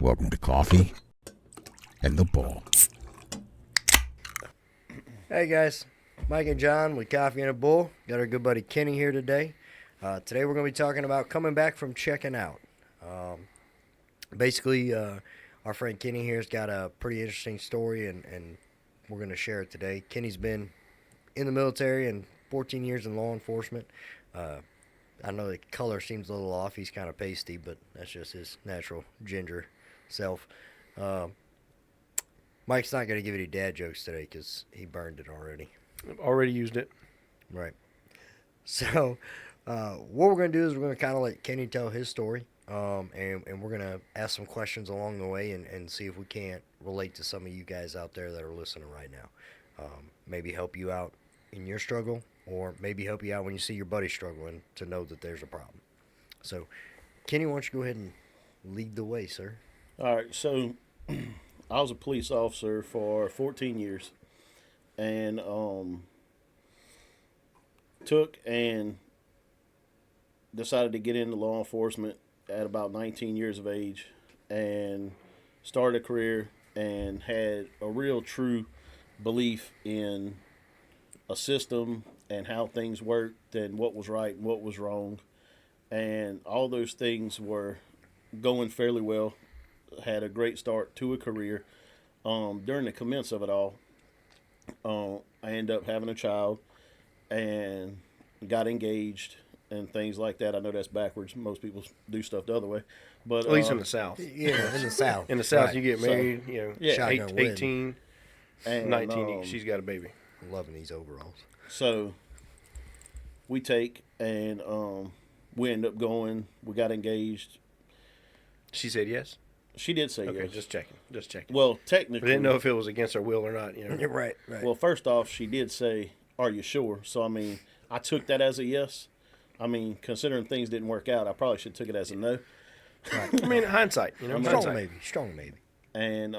Welcome to Coffee and the Bull. Hey guys, Mike and John with Coffee and a Bull. Got our good buddy Kenny here today. Today we're going to be talking about coming back from checking out. Basically, our friend Kenny here's got a pretty interesting story, and we're going to share it today. Kenny's been in the military and 14 years in law enforcement. I know the color seems a little off. He's kind of pasty, but that's just his natural ginger self. Mike's not going to give any dad jokes today because he burned it already. I've already used it. Right. So, what we're going to do is we're going to kind of let Kenny tell his story, and we're going to ask some questions along the way and see if we can't relate to some of you guys out there that are listening right now. Maybe help you out in your struggle, or maybe help you out when you see your buddy struggling to know that there's a problem. So, Kenny, why don't you go ahead and lead the way, sir? All right, so I was a police officer for 14 years, and took and decided to get into law enforcement at about 19 years of age, and started a career and had a real true belief in a system and how things worked and what was right and what was wrong. And all those things were going fairly well. Had a great start to a career. During the commence of it all, I ended up having a child and got engaged and things like that. I know that's backwards. Most people do stuff the other way. But at least in the South. Yeah, in the South. In the South, Right. you get married, Shotgun wedding. 18, and, 19, she's got a baby. I'm loving these overalls. So we take and we end up going. We got engaged. She said yes? She did say Okay, yes. just checking. Well, I technically, didn't know if it was against her will or not. Right. Well, first off, she did say, "Are you sure?" So I mean, I took that as a yes. I mean, considering things didn't work out, I probably should have took it as a no. I mean, hindsight, Strong maybe. And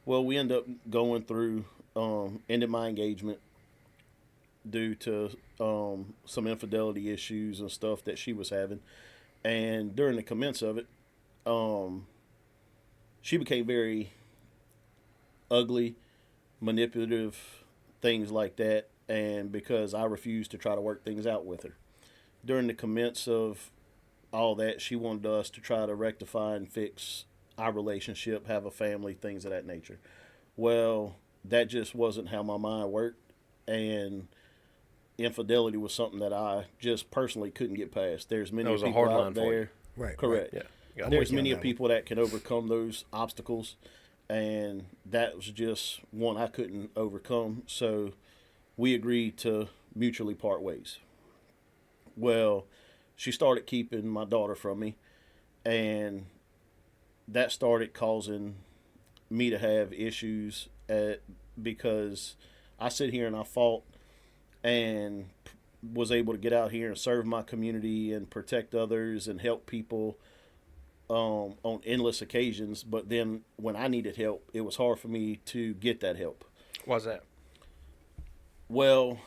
well, we end up going through, ended my engagement due to some infidelity issues and stuff that she was having. And during the commence of it, she became very ugly, manipulative, things like that. And because I refused to try to work things out with her. During the commence of all that, she wanted us to try to rectify and fix our relationship, have a family, things of that nature. Well, that just wasn't how my mind worked, and infidelity was something that I just personally couldn't get past. There's many That was a people hard out line for there. you. Right. Correct. Yeah. Got it. There's with you on many that people that can overcome those obstacles, and that was just one I couldn't overcome. So we agreed to mutually part ways. Well, she started keeping my daughter from me, and that started causing me to have issues because I sit here and I fought and was able to get out here and serve my community and protect others and help people on endless occasions. But then when I needed help, it was hard for me to get that help. Why's that? Well,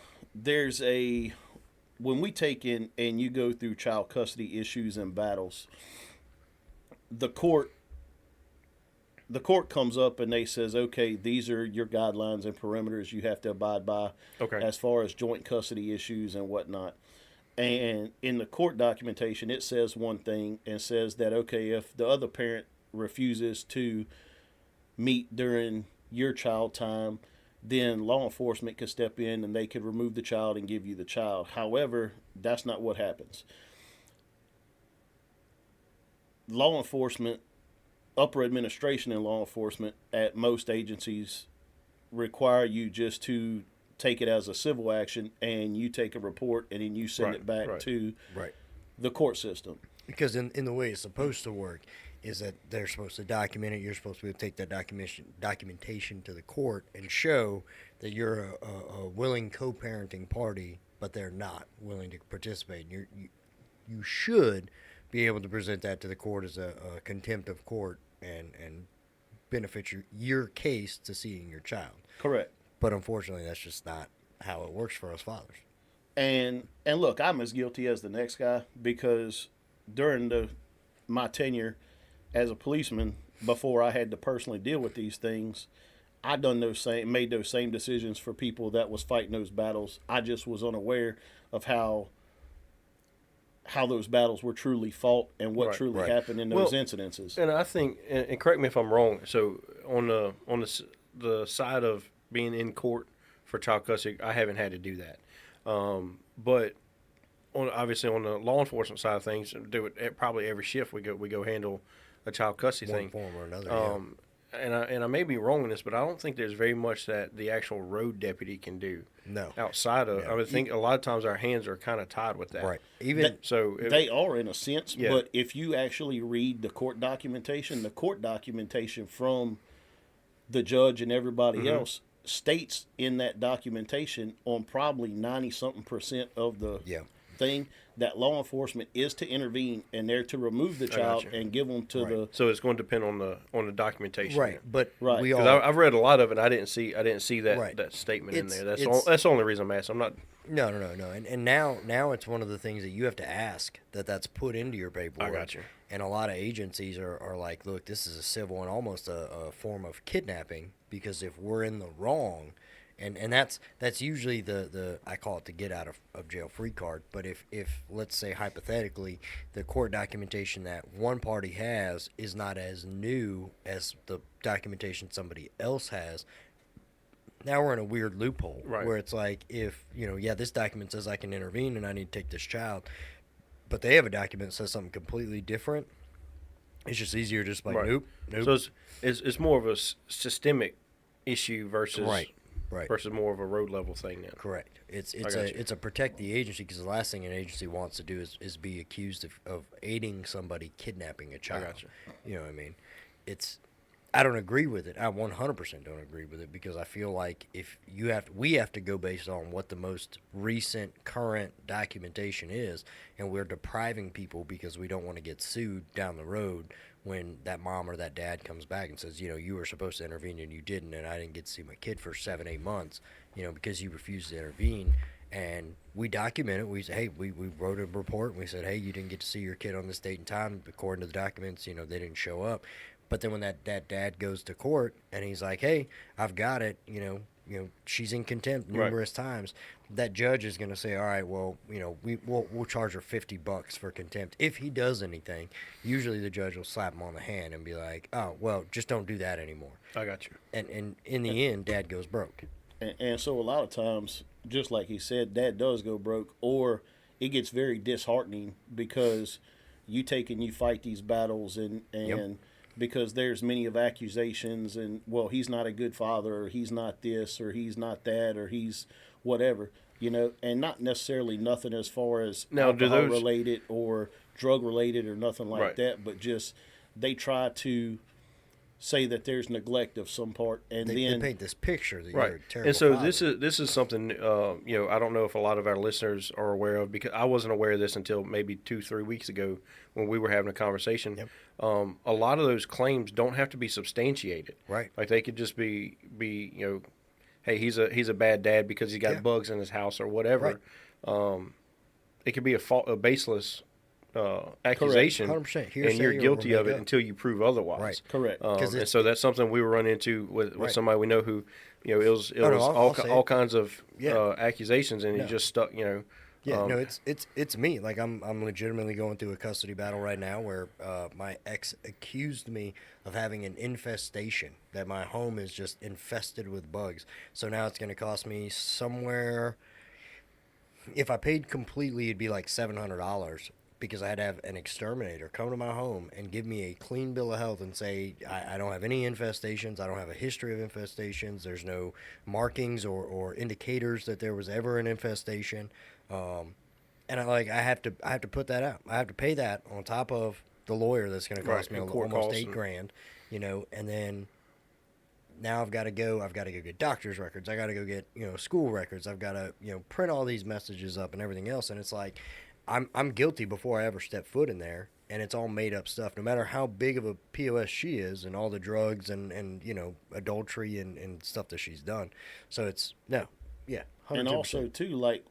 when we take in and you go through child custody issues and battles, the court comes up and they says, okay, these are your guidelines and perimeters you have to abide by as far as joint custody issues and whatnot. And in the court documentation, it says one thing and says that, okay, if the other parent refuses to meet during your child time, then law enforcement could step in and they could remove the child and give you the child. However, that's not what happens. Law enforcement, upper administration in law enforcement at most agencies require you just to take it as a civil action, and you take a report and then you send it back to the court system. Because in the way it's supposed to work is that they're supposed to document it. You're supposed to be able to take that documentation to the court and show that you're a willing co-parenting party, but they're not willing to participate. You should be able to present that to the court as a contempt of court and benefit your case to seeing your child. Correct. But unfortunately, that's just not how it works for us fathers. And look, I'm as guilty as the next guy, because during my tenure as a policeman, before I had to personally deal with these things, I made those same decisions for people that was fighting those battles. I just was unaware of how those battles were truly fought and what Right, truly right. happened in those incidences. And I think, and correct me if I'm wrong. So on the side of being in court for child custody, I haven't had to do that. But obviously on the law enforcement side of things, do it at probably every shift we go handle a child custody One thing. form or another. And I may be wrong in this, but I don't think there's very much that the actual road deputy can do. No. Outside of, No. I would think a lot of times our hands are kind of tied with that. Right. Even So They are in a sense, Yeah. but if you actually read the court documentation from the judge and everybody else states in that documentation on probably 90-something% of the Yeah. thing that law enforcement is to intervene and they're to remove the child you. and give them to Right. the so it's going to depend on the documentation. right, but Right. we 'Cause all I've read a lot of it. I didn't see that Right. that statement in It's- there. it's- That's the only reason I'm asking. I'm not. no, and now it's one of the things that you have to ask that's put into your paperwork. I got you. And a lot of agencies are like, look, this is a civil and almost a form of kidnapping, because if we're in the wrong, and that's usually the I call it the get out of jail free card. But if let's say hypothetically the court documentation that one party has is not as new as the documentation somebody else has, now we're in a weird loophole Right. where it's like, if this document says I can intervene and I need to take this child, but they have a document that says something completely different, it's just easier just like Right. nope. So it's more of a systemic issue versus Right. versus more of a road level thing now. Correct. It's got you. it's a protect the agency, because the last thing an agency wants to do is be accused of aiding somebody kidnapping a child. got you. You know what I mean? I don't agree with it. I 100% don't agree with it, because I feel like we have to go based on what the most recent current documentation is, and we're depriving people because we don't want to get sued down the road when that mom or that dad comes back and says, you were supposed to intervene and you didn't, and I didn't get to see my kid for 7-8 months, because you refused to intervene. And we document it. We say, hey, we wrote a report, and we said, hey, you didn't get to see your kid on this date and time. According to the documents, they didn't show up. But then when that dad goes to court and he's like, hey, I've got it, she's in contempt numerous times, that judge is going to say, all right, well, we'll charge her $50 for contempt. If he does anything, usually the judge will slap him on the hand and be like, oh, well, just don't do that anymore. I got you. And in the end, dad goes broke. and so a lot of times, just like he said, dad does go broke, or it gets very disheartening because you fight these battles and Yep. because there's many of accusations and, well, he's not a good father, or he's not this, or he's not that, or he's whatever, and not necessarily nothing as far as Now, do alcohol those- related or drug related or nothing like Right. that, but just they try to say that there's neglect of some part, and They then paint this picture that you're Right. a terrible And so father. this is something I don't know if a lot of our listeners are aware of, because I wasn't aware of this until maybe 2-3 weeks ago when we were having a conversation. Yep. A lot of those claims don't have to be substantiated. Right. Like they could just be hey, he's a bad dad because he's got Yeah. bugs in his house or whatever. It could be a baseless accusation, 100%. and Hearsay you're or guilty of made it up. until you prove otherwise. Right. correct. 'Cause And it's- so that's something we were running into with Right. somebody we know who, it was no, I'll say all it. kinds of Yeah. accusations, and No. he just stuck, Yeah, no, it's me. Like I'm legitimately going through a custody battle right now where my ex accused me of having an infestation, that my home is just infested with bugs. So now it's going to cost me somewhere, if I paid completely, it'd be like $700, because I had to have an exterminator come to my home and give me a clean bill of health and say, I don't have any infestations. I don't have a history of infestations. There's no markings or indicators that there was ever an infestation. And I have to put that out. I have to pay that on top of the lawyer that's going to cost Right, me and court almost costs $8,000, and then now I've got to go get doctor's records. I got to go get, school records. I've got to, print all these messages up and everything else. And it's like, I'm guilty before I ever step foot in there. And it's all made up stuff, no matter how big of a POS she is and all the drugs and adultery and stuff that she's done. So it's, no, yeah. 110%. And also too, like,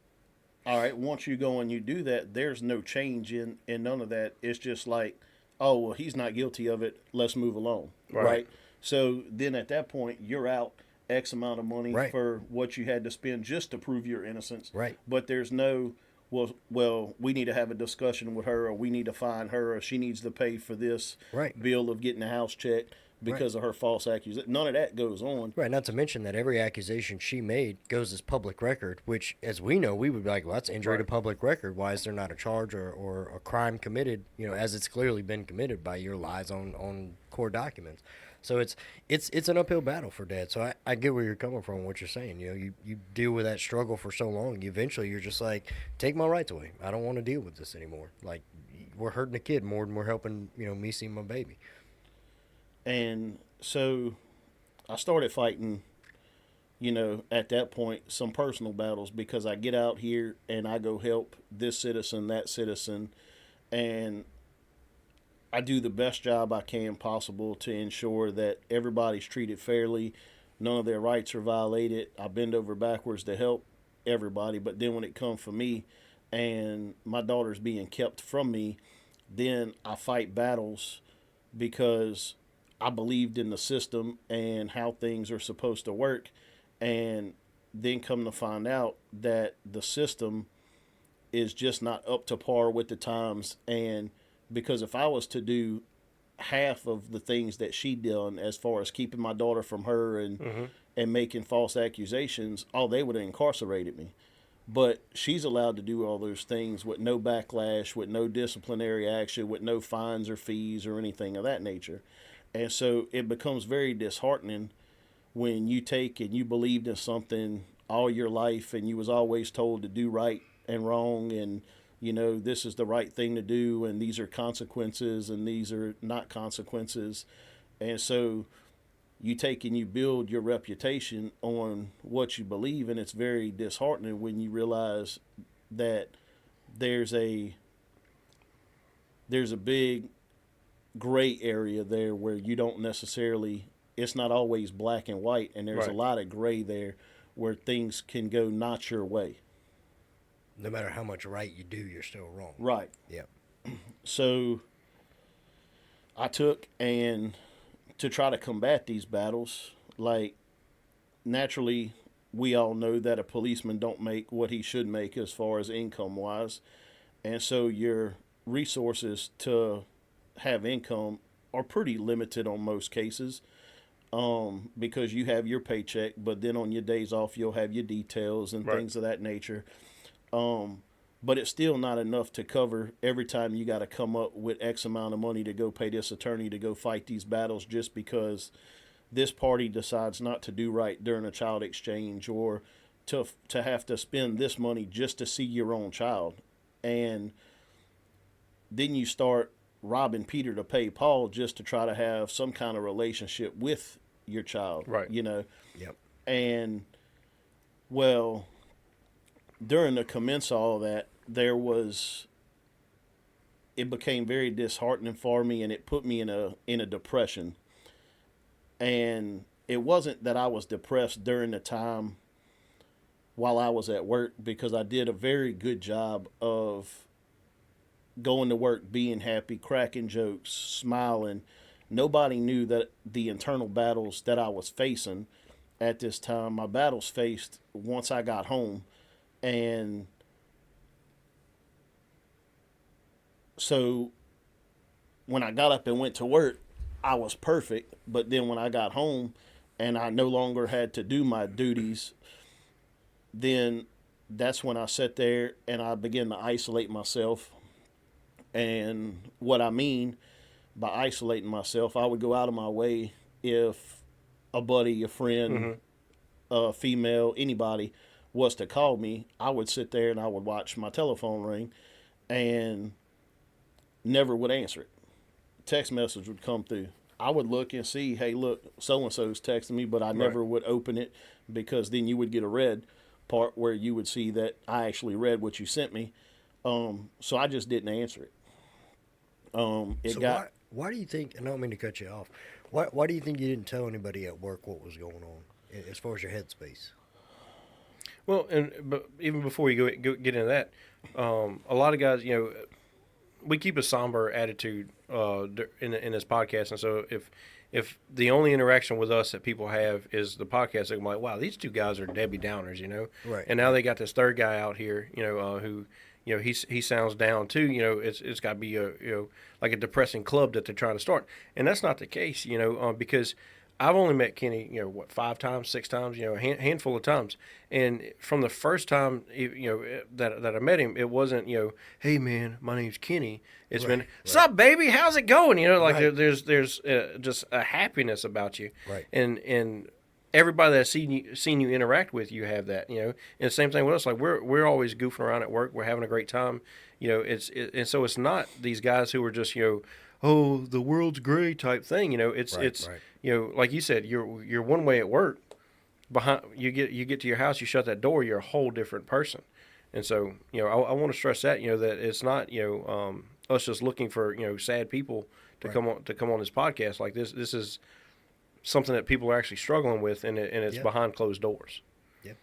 all right, once you go and you do that, there's no change in none of that. It's just like, oh, well, he's not guilty of it. Let's move along. Right. So then at that point, you're out X amount of money Right. for what you had to spend just to prove your innocence. Right. But there's no, well, we need to have a discussion with her, or we need to find her, or she needs to pay for this Right. bill of getting the house checked because of her false accusation. None of that goes on. Right, not to mention that every accusation she made goes as public record, which, as we know, we would be like, well, that's injury to public record. Why is there not a charge or a crime committed, as it's clearly been committed by your lies on court documents? So it's an uphill battle for Dad. So I get where you're coming from, what you're saying. You deal with that struggle for so long. Eventually, you're just like, take my rights away. I don't want to deal with this anymore. Like, we're hurting a kid more than we're helping, me see my baby. And so I started fighting, at that point, some personal battles, because I get out here and I go help this citizen, that citizen, and I do the best job I can possible to ensure that everybody's treated fairly, none of their rights are violated. I bend over backwards to help everybody, but then when it comes for me and my daughter's being kept from me, then I fight battles because I believed in the system and how things are supposed to work, and then come to find out that the system is just not up to par with the times. And because if I was to do half of the things that she done, as far as keeping my daughter from her and making false accusations, they would have incarcerated me. But she's allowed to do all those things with no backlash, with no disciplinary action, with no fines or fees or anything of that nature. And so it becomes very disheartening when you take and you believed in something all your life and you was always told to do right and wrong, and this is the right thing to do, and these are consequences and these are not consequences. And so you take and you build your reputation on what you believe, and it's very disheartening when you realize that there's a big gray area there where you don't necessarily, it's not always black and white, and there's a lot of gray there where things can go not your way. No matter how much right you do, you're still wrong. Right. Yep. So I took, and to try to combat these battles, like, naturally we all know that a policeman don't make what he should make as far as income wise, and so your resources to have income are pretty limited on most cases, because you have your paycheck, but then on your days off you'll have your details and things of that nature. But it's still not enough to cover every time you got to come up with X amount of money to go pay this attorney to go fight these battles, just because this party decides not to do right during a child exchange, or to have to spend this money just to see your own child. And then you start robbing Peter to pay Paul just to try to have some kind of relationship with your child. Right. Yep. And, well, during the commence of all that, it became very disheartening for me, and it put me in a depression. And it wasn't that I was depressed during the time while I was at work, because I did a very good job of going to work, being happy, cracking jokes, smiling. Nobody knew that the internal battles that I was facing at this time, my battles faced once I got home. And so when I got up and went to work, I was perfect. But then when I got home and I no longer had to do my duties, then that's when I sat there and I began to isolate myself. And what I mean by isolating myself, I would go out of my way, if a buddy, a friend, a female, anybody was to call me, I would sit there and I would watch my telephone ring and never would answer it. Text message would come through. I would look and see, hey, look, so-and-so's texting me, but I never would open it, because then you would get a red part where you would see that I actually read what you sent me. So I just didn't answer it. Why do you think, and I don't mean to cut you off, why do you think you didn't tell anybody at work what was going on as far as your headspace? Well, but even before you get into that, a lot of guys, we keep a somber attitude in this podcast, and so if the only interaction with us that people have is the podcast, they're like, wow, these two guys are Debbie Downers, you know. Right. And now they got this third guy out here, you know, who, you know, he sounds down too. You know, it's got to be a, you know, like a depressing club that they're trying to start, and that's not the case, you know, because I've only met Kenny, you know, what, 5 times, 6 times, you know, a handful of times. And from the first time, you know, that I met him, it wasn't, you know, hey man, my name's Kenny. It's been, what's up, baby? How's it going? You know, like there's just a happiness about you. Right. And everybody that's seen you interact with, you have that, you know. And the same thing with us. Like we're always goofing around at work. We're having a great time. You know, and so it's not these guys who are just, you know, oh, the world's great type thing. You know, it's you know, like you said, you're one way at work. Behind you get to your house, you shut that door, you're a whole different person. And so, you know, I want to stress that, you know, that it's not, you know, us just looking for, you know, sad people to come on this podcast. Like this is something that people are actually struggling with, and it's behind closed doors. Yep,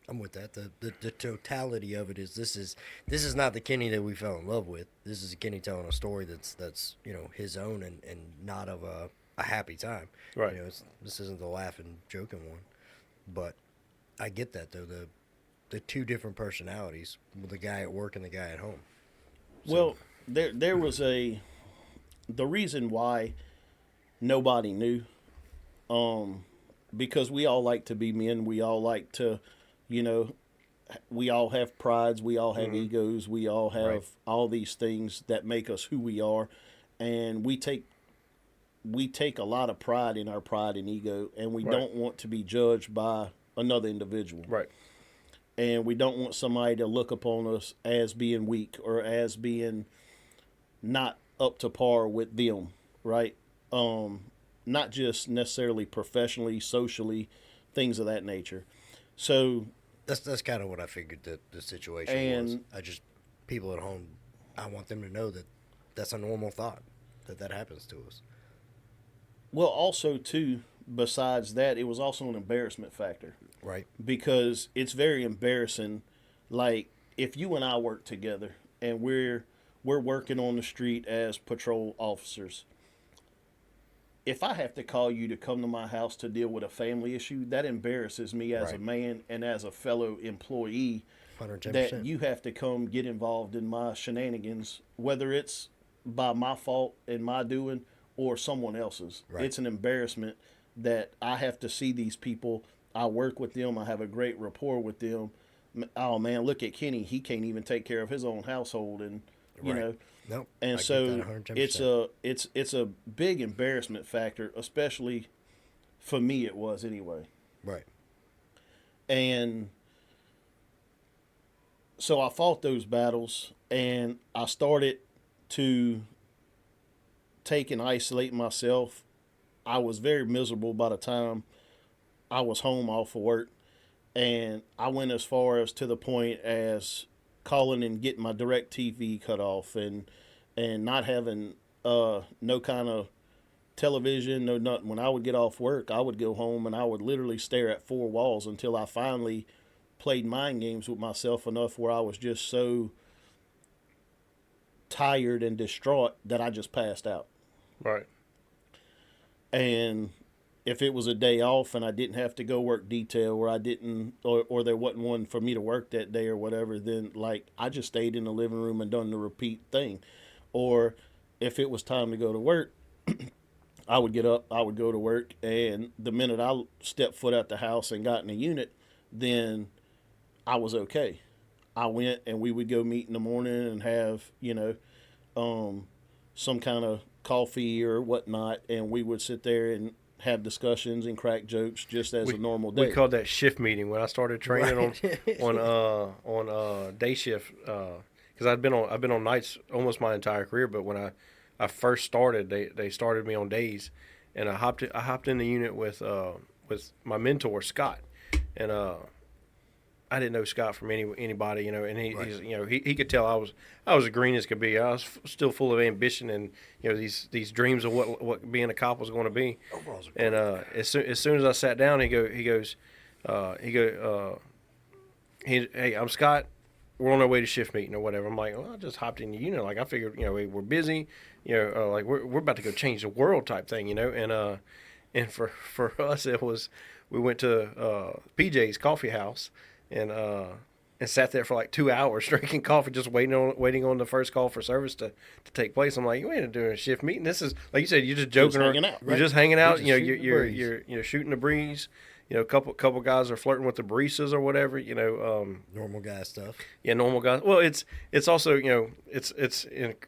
I'm with that. The totality of it is this is not the Kenny that we fell in love with. This is Kenny telling a story that's you know, his own and not of a happy time. Right. You know, this isn't the laughing, joking one. But I get that though, the two different personalities, the guy at work and the guy at home. So. Well, there was the reason why nobody knew, because we all like to be men. We all like to, you know, we all have prides. We all have egos. We all have all these things that make us who we are, and we take a lot of pride in our pride and ego, and we don't want to be judged by another individual. Right. And we don't want somebody to look upon us as being weak or as being not up to par with them, right? Not just necessarily professionally, socially, things of that nature. So that's kind of what I figured the situation was. I just, people at home, I want them to know that that's a normal thought, that happens to us. Well, also, too, besides that, it was also an embarrassment factor. Right. Because it's very embarrassing. Like, if you and I work together and we're working on the street as patrol officers, if I have to call you to come to my house to deal with a family issue, that embarrasses me as a man and as a fellow employee. 110%. That you have to come get involved in my shenanigans, whether it's by my fault and my doing or someone else's. Right. It's an embarrassment that I have to see these people. I work with them. I have a great rapport with them. Oh man, look at Kenny. He can't even take care of his own household, and you know. Nope. And so it's a big embarrassment factor, especially for me. It was anyway. Right. And so I fought those battles, and I started to take and isolate myself. I was very miserable by the time I was home off of work, and I went as far as to the point as calling and getting my direct TV cut off, and not having no kind of television, no nothing. When I would get off work, I would go home and I would literally stare at 4 walls until I finally played mind games with myself enough where I was just so tired and distraught that I just passed out. Right. And if it was a day off and I didn't have to go work detail, or I didn't, or there wasn't one for me to work that day or whatever, then like I just stayed in the living room and done the repeat thing. Or if it was time to go to work, I would get up, I would go to work, and the minute I stepped foot out the house and got in a unit, then I was okay. I went and we would go meet in the morning and have, you know, some kind of coffee or whatnot, and we would sit there and have discussions and crack jokes just as a normal day. We called that shift meeting when I started training on day shift, because I've been on nights almost my entire career. But when I first started, they started me on days, and I hopped in the unit with my mentor Scott, and I didn't know Scott from anybody, you know, and he's, you know, he could tell I was as green as could be. I was still full of ambition and, you know, these dreams of what being a cop was going to be. And as soon as I sat down, he goes, hey, I'm Scott. we're on our way to shift meeting or whatever. I'm like, well, I just hopped in the unit. Like I figured, we're busy, like we're about to go change the world type thing, and for us it was we went to PJ's Coffee House and sat there for like 2 hours drinking coffee, just waiting on the first call for service to take place. I'm like, you ain't doing a shift meeting. This is like you said, you're just joking around. You're just hanging out. You're shooting the breeze. A couple guys are flirting with the baristas or whatever. Normal guy stuff. Yeah, normal guys. Well, it's also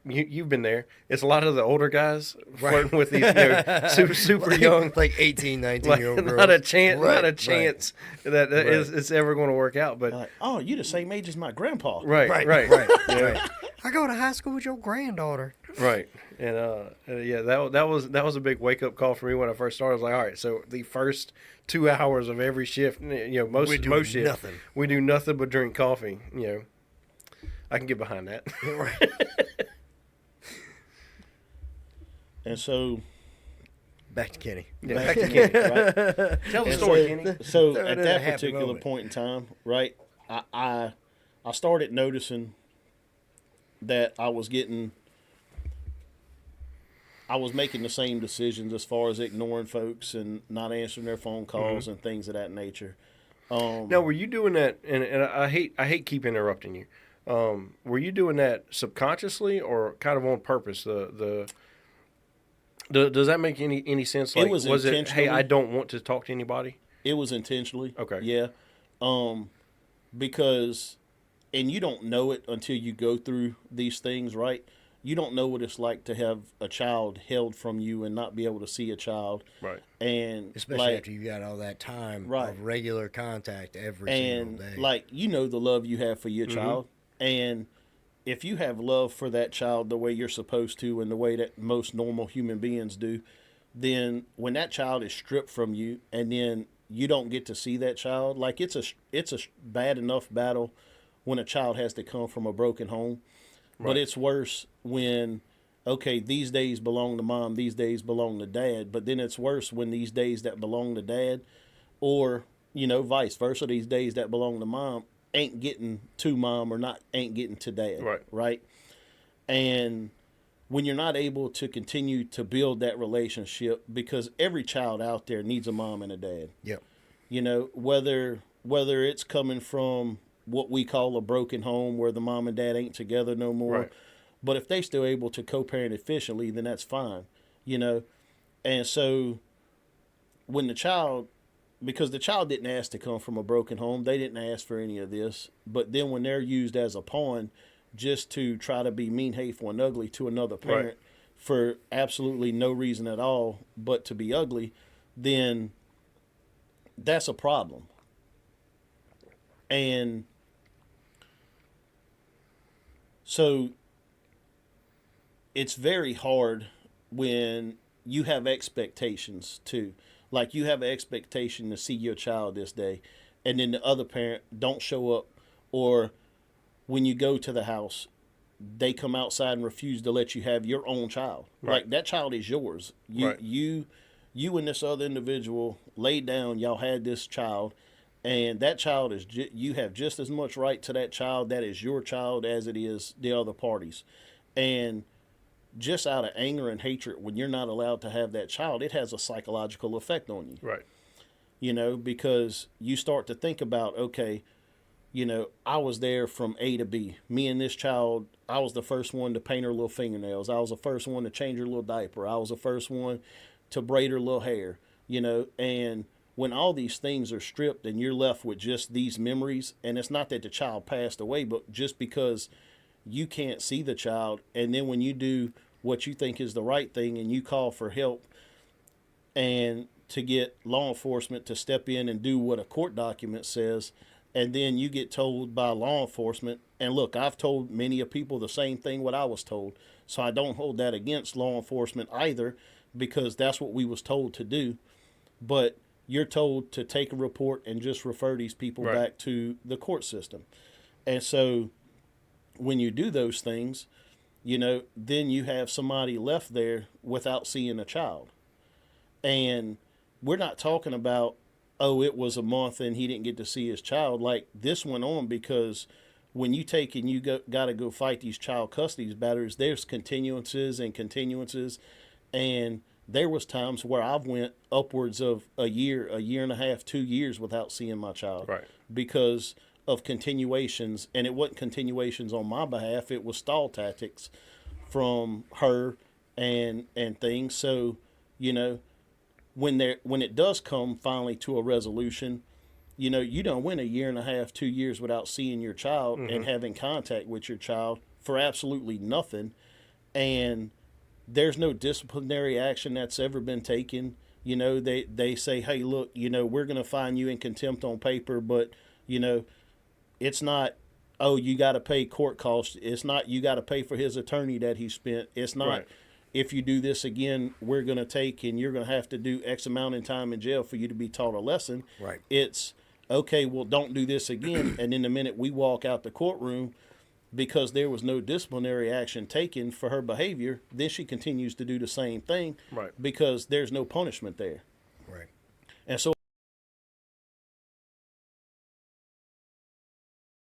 you've been there. It's a lot of the older guys flirting with these super young, like 18, 19-year-old girls. Not a chance that it's ever going to work out. But like, oh, you the same age as my grandpa. Right. I go to high school with your granddaughter. Right. And that was a big wake up call for me when I first started. I was like, all right, so the first 2 hours of every shift, most shifts, nothing. We do nothing but drink coffee. I can get behind that. Right. And so, back to Kenny. Yeah. back to Kenny, right? Tell the story, Kenny. So Throw it at in a that happy particular moment. point in time, right, I started noticing that I was making the same decisions as far as ignoring folks and not answering their phone calls and things of that nature. Now, were you doing that? And I hate keep interrupting you. Were you doing that subconsciously or kind of on purpose? Does that make any sense? Like, was it? Hey, intentionally. I don't want to talk to anybody. It was intentionally. Okay. Yeah. Because, and you don't know it until you go through these things, right? You don't know what it's like to have a child held from you and not be able to see a child. Right. And Especially after you got all that time of regular contact every single day. Like, the love you have for your child. And if you have love for that child the way you're supposed to and the way that most normal human beings do, then when that child is stripped from you and then you don't get to see that child, like it's a bad enough battle when a child has to come from a broken home. Right. But it's worse when, okay, these days belong to mom, these days belong to dad. But then it's worse when these days that belong to dad or, vice versa, these days that belong to mom ain't getting to mom or ain't getting to dad. Right. Right. And when you're not able to continue to build that relationship, because every child out there needs a mom and a dad. Yep. Whether it's coming from what we call a broken home where the mom and dad ain't together no more. Right. But if they still able to co-parent efficiently, then that's fine, And so when because the child didn't ask to come from a broken home, they didn't ask for any of this. But then when they're used as a pawn just to try to be mean, hateful, and ugly to another parent for absolutely no reason at all but to be ugly, then that's a problem. And so it's very hard when you have expectations too. Like you have an expectation to see your child this day and then the other parent don't show up, or when you go to the house, they come outside and refuse to let you have your own child. Right. Like that child is yours. You and this other individual laid down, y'all had this child. And that child is, you have just as much right to that child. That is your child as it is the other parties. And just out of anger and hatred, when you're not allowed to have that child, it has a psychological effect on you. Right. Because you start to think about, okay, I was there from A to B. Me and this child, I was the first one to paint her little fingernails. I was the first one to change her little diaper. I was the first one to braid her little hair, and when all these things are stripped and you're left with just these memories, and it's not that the child passed away, but just because you can't see the child, and then when you do what you think is the right thing and you call for help and to get law enforcement to step in and do what a court document says, and then you get told by law enforcement, and look, I've told many of people the same thing what I was told, so I don't hold that against law enforcement either, because that's what we was told to do, but you're told to take a report and just refer these people back to the court system. And so when you do those things, then you have somebody left there without seeing a child. And we're not talking about, oh, it was a month and he didn't get to see his child. Like, this went on because when you take and you got to go fight these child custody batters, there's continuances and continuances, and there was times where I've went upwards of a year and a half, 2 years without seeing my child, Right. because of continuations. And it wasn't continuations on my behalf; it was stall tactics from her and things. So, you know, when it does come finally to a resolution, you know, you don't win a year and a half, 2 years without seeing your child and having contact with your child for absolutely nothing. And there's no disciplinary action that's ever been taken. You know, they say, hey, look, you know, we're going to fine you in contempt on paper, but, you know, it's not, oh, you got to pay court costs. It's not, you got to pay for his attorney that he spent. It's not, Right. if you do this again, we're going to take and you're going to have to do X amount in time in jail for you to be taught a lesson. Right. It's, okay, well, don't do this again. And in the minute we walk out the courtroom, because there was no disciplinary action taken for her behavior, then she continues to do the same thing, Right. because there's no punishment there. Right. And so